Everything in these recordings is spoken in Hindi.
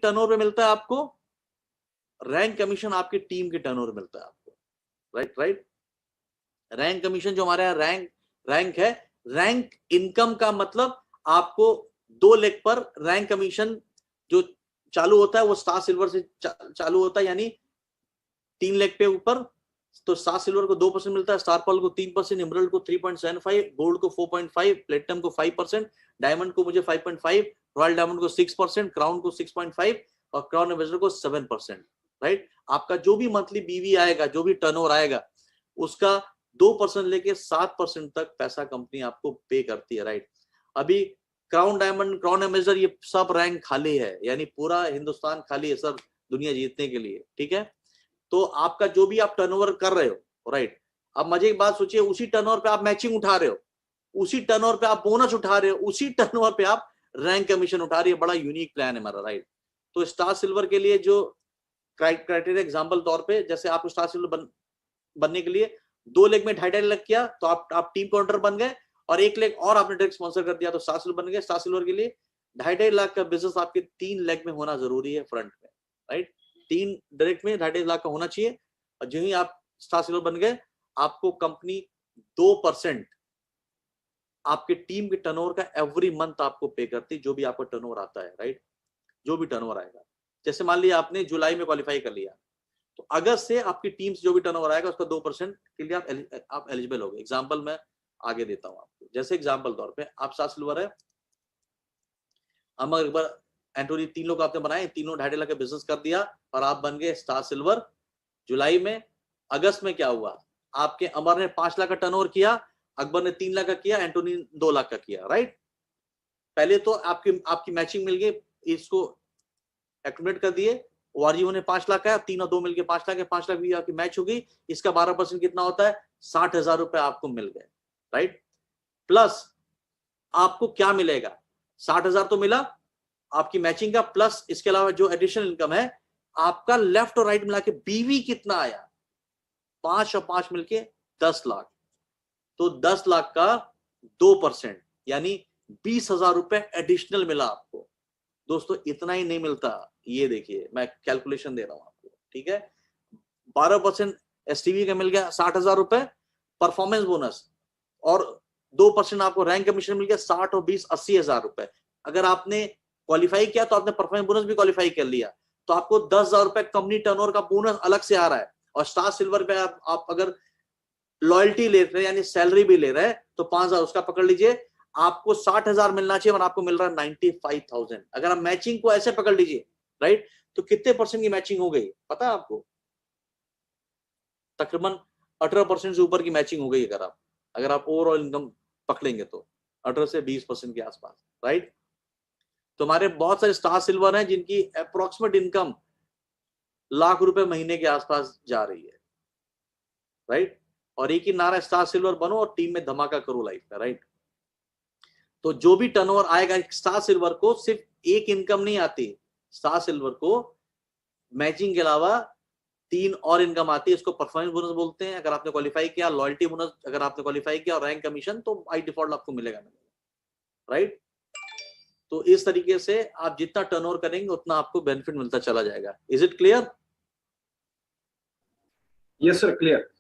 टर्नओवर पे मिलता है आपको, रैंक कमीशन आपकी टीम के टर्नओवर मिलता है आपको, राइट। रैंक कमीशन जो हमारे यहाँ रैंक है, रैंक इनकम का मतलब आपको 2 लेग पर रैंक कमीशन जो चालू होता है वो स्टार सिल्वर से चालू होता है, यानी 3 लेग पे ऊपर तो स्टार सिल्वर को 2% मिलता है, स्टार पर्ल को 3%, एमराल्ड को 3.75, गोल्ड को 4.5, प्लेटिनम को 5%, डायमंड को मुझे 5.5, रॉयल डायमंड को 6%, क्राउन को 6.5 और क्राउन एम्बेसडर को 7%, राइट। आपका जो भी मंथली बीवी आएगा, जो भी टर्नओवर आएगा, उसका 2% लेके 7% तक पैसा कंपनी आपको पे करती है, राइट। अभी क्राउन डायमंड, क्राउन एम्बेसडर, ये सब रैंक खाली है, यानी पूरा हिंदुस्तान खाली है सर दुनिया जीतने के लिए, ठीक है। तो आपका जो भी आप टर्नओवर कर रहे हो, राइट, अब मजे की बात सोचिए, उसी टर्नओवर पे आप मैचिंग उठा रहे हो, उसी टर्नओवर पे आप बोनस उठा रहे हो, उसी टर्नओवर पे आप रैंक कमीशन उठा रही है। बड़ा यूनिक प्लान है हमारा, राइट। तो स्टार सिल्वर के लिए जो क्राइटेरिया एग्जाम्पल तौर पे, जैसे आप स्टार सिल्वर बनने के लिए 2 लेग में 2.5 लाख किया तो आप टीम काउंटर बन गए, और 1 लेग और आपने डायरेक्ट स्पॉन्सर कर दिया तो स्टार सिल्वर बन गए। स्टार सिल्वर के लिए 2.5 लाख का बिजनेस आपके 3 लेग में होना जरूरी है, फ्रंट में, राइट। 3 डायरेक्ट में 2.5 लाख का होना चाहिए, और जो ही आप स्टार सिल्वर बन गए, आपको कंपनी 2% आपके टीम के टर्नओवर का एवरी मंथ आपको पे करती, जो भी आपका टर्नओवर आता है, राइट, जो भी टर्नओवर आएगा। जैसे मान लिया आपने जुलाई में क्वालिफाई कर लिया, तो अगस्त से आपकी टीम से जो भी टर्नओवर आएगा उसका 2% के लिए आप एलिजिबल हो गए। एग्जाम्पल मैं आगे देता हूं आपको, जैसे एग्जाम्पल तौर पे आप स्टार सिल्वर है, हम एक बार एंटोनी 3 लोग आपने बनाए, तीनों 2.5 लाख का बिजनेस कर दिया और आप बन गए स्टार सिल्वर जुलाई में। अगस्त में क्या हुआ, आपके अमर ने 5 लाख का टर्नओवर किया, अकबर ने 3 लाख का किया, एंटोनी 2 लाख का किया, राइट। पहले तो आपकी मैचिंग मिल गई, इसको एक्टिवेट कर दिए, ओआरजीओ ने 5 लाख का, 3 और 2 मिलके 5 लाख है, 5 लाख भी आपकी मैच हो गई, इसका 12% कितना होता है, 60,000 रुपए आपको मिल गए, राइट। प्लस आपको क्या मिलेगा, 60,000 तो मिला आपकी मैचिंग का, प्लस इसके अलावा जो एडिशनल इनकम है आपका लेफ्ट और राइट मिला के बीवी कितना आया, 5 और 5 मिलके 10 लाख, तो 10 लाख का 2% यानी 20,000 रुपए एडिशनल मिला आपको। दोस्तों इतना ही नहीं मिलता, ये देखिए मैं कैलकुलेशन दे रहा हूं आपको, ठीक है। 12% एसटीवी का मिल गया 60,000 रुपए परफॉर्मेंस बोनस, और 2% आपको रैंक कमीशन मिल गया, 60 और 20 80,000 रुपए। अगर आपने क्वालिफाई किया तो आपने परफॉर्मेंस बोनस भी क्वालिफाई कर लिया, तो आपको 10,000 रुपए कंपनी टर्नओवर का बोनस अलग से आ रहा है। और स्टार सिल्वर पे आप अगर लॉयल्टी ले रहे हैं यानी सैलरी भी ले रहे हैं तो 5,000 उसका पकड़ लीजिए, आपको 60,000 मिलना चाहिए और आपको मिल रहा है 95,000। अगर आप मैचिंग को ऐसे पकड़ लीजिए, राइट, तो कितने परसेंट की मैचिंग हो गई पता है आपको, तकरीबन 18% से ऊपर की मैचिंग हो गई। अगर आप ओवरऑल इनकम पकड़ेंगे तो 18 से 20% के आसपास, राइट। तो हमारे बहुत सारे स्टार सिल्वर हैं जिनकी अप्रोक्सीमेट इनकम लाख रुपए महीने के आसपास जा रही है, राइट। और एक ही नारा, स्टार सिल्वर बनो और टीम में धमाका करो लाइफ में, राइट। तो जो भी टर्नओवर आएगा, स्टार सिल्वर को सिर्फ एक इनकम नहीं आती, स्टार सिल्वर को मैचिंग के अलावा 3 और इनकम आती है। इसको परफॉर्मेंस बोनस बोलते हैं अगर आपने क्वालिफाई किया, लॉयल्टी बोनस अगर आपने क्वालिफाई किया, और रैंक कमीशन तो बाय डिफॉल्ट आपको मिलेगा, राइट। तो इस तरीके से आप जितना टर्नओवर करेंगे उतना आपको बेनिफिट मिलता चला जाएगा। Is it clear? Yes sir, clear.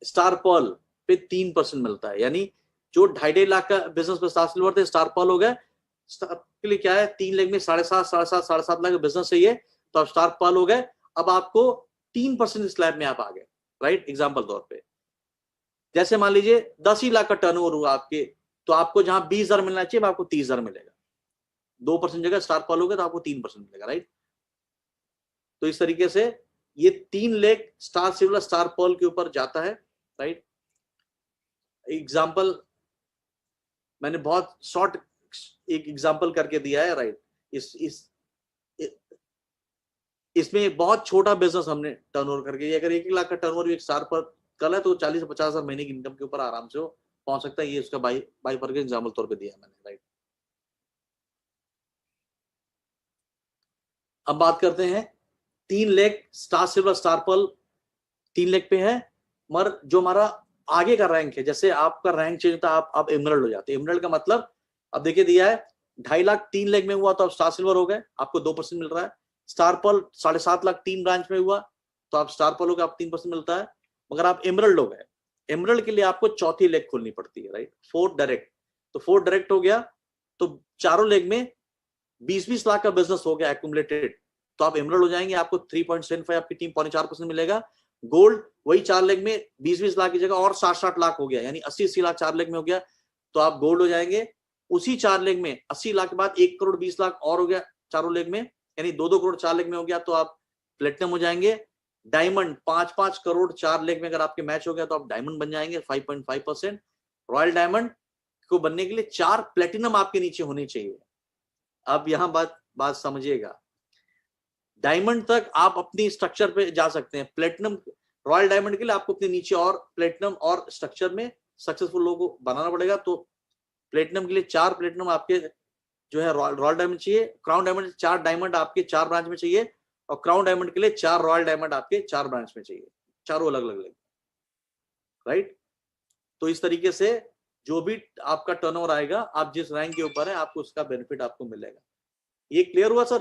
Star pearl पे 3% मिलता है, यानी जो 2.5 लाख का बिजनेस में स्टार सिल्वर थे, स्टार पर्ल हो गया। स्टार के लिए क्या है, 3 लेग में 7.5 लाख का बिजनेस चाहिए, तो आप स्टार पर्ल हो गए। अब आपको 3% स्लैब में आप आ गए, राइट। एग्जाम्पल तौर पे जैसे मान लीजिए 10 ही लाख का टर्नओवर हुआ आपके, तो आपको जहां 20,000 मिलना चाहिए आपको 30,000 मिलेगा। 2% जगह स्टार पर्ल हो गया तो आपको 3% मिलेगा, राइट। तो इस तरीके से ये 3 leg star silver star pearl के ऊपर जाता है, राइट। एग्जाम्पल मैंने बहुत शॉर्ट एक एग्जाम्पल करके दिया है, राइट। इसमें एक बहुत छोटा बिजनेस हमने टर्नओवर करके, अगर 1 लाख का टर्नओवर एक स्टार पर कल है तो 40 से 50,000 महीने की इनकम के ऊपर आराम से पहुंच सकता है। ये उसका बाई पर एग्जाम्पल तौर पे दिया मैंने, राइट। अब बात करते हैं 3 leg star silver star pearl 3 leg पे है, मगर जो हमारा आगे का रैंक है, जैसे आपका रैंक चेंज होता है, आप एमरल्ड हो जाते हैं। एमरल्ड का मतलब अब देखिए दिया है 2.5 लाख 3 लेग में हुआ तो आप स्टार सिल्वर हो गए, आपको 2% मिल रहा है। स्टार पर्ल 7.5 लाख 3 ब्रांच में हुआ तो आप स्टार पर्ल हो गए, आप 3% मिलता है। मगर आप एमरल्ड हो गए, एमरल्ड के लिए आपको चौथी लेग खोलनी पड़ती है, राइट, 4 डायरेक्ट। तो 4 डायरेक्ट हो गया तो चारों लेग में 20-20 लाख का बिजनेस हो गया एक्यूमुलेटेड, तो आप एमरल्ड हो जाएंगे, आपको 3.75 आपकी टीम 4.5% मिलेगा। गोल्ड वही 4 लेग में 20-20 लाख की जगह और 60-60 लाख हो गया, यानी 80-80 लाख 4 लेग में हो गया, तो आप गोल्ड हो जाएंगे। उसी 4 लेग में 80 लाख के बाद 1 करोड़ 20 लाख और हो गया चारों लेग में, यानी 2-2 करोड़ 4 लेग में हो गया, तो आप प्लेटिनम हो जाएंगे। डायमंड 5-5 करोड़ 4 लेग में अगर आपके मैच हो गया तो आप डायमंड बन जाएंगे 5.5%। रॉयल डायमंड को बनने के लिए 4 प्लेटिनम आपके नीचे होने चाहिए। अब यहां बात समझिएगा, डायमंड तक आप अपनी स्ट्रक्चर पे जा सकते हैं, प्लेटिनम रॉयल डायमंड के लिए आपको अपने नीचे और प्लेटिनम और स्ट्रक्चर में सक्सेसफुल लोगों को बनाना पड़ेगा। तो प्लेटिनम के लिए 4 प्लेटिनम आपके जो है रॉयल डायमंड चाहिए, क्राउन डायमंड 4 डायमंड आपके 4 ब्रांच में चाहिए, और क्राउन डायमंड के लिए 4 रॉयल डायमंड आपके 4 ब्रांच में चाहिए, चारों अलग अलग लेंगे, राइट। तो इस तरीके से जो भी आपका टर्नओवर आएगा, आप जिस रैंक के ऊपर है आपको उसका बेनिफिट आपको मिलेगा। ये क्लियर हुआ सर?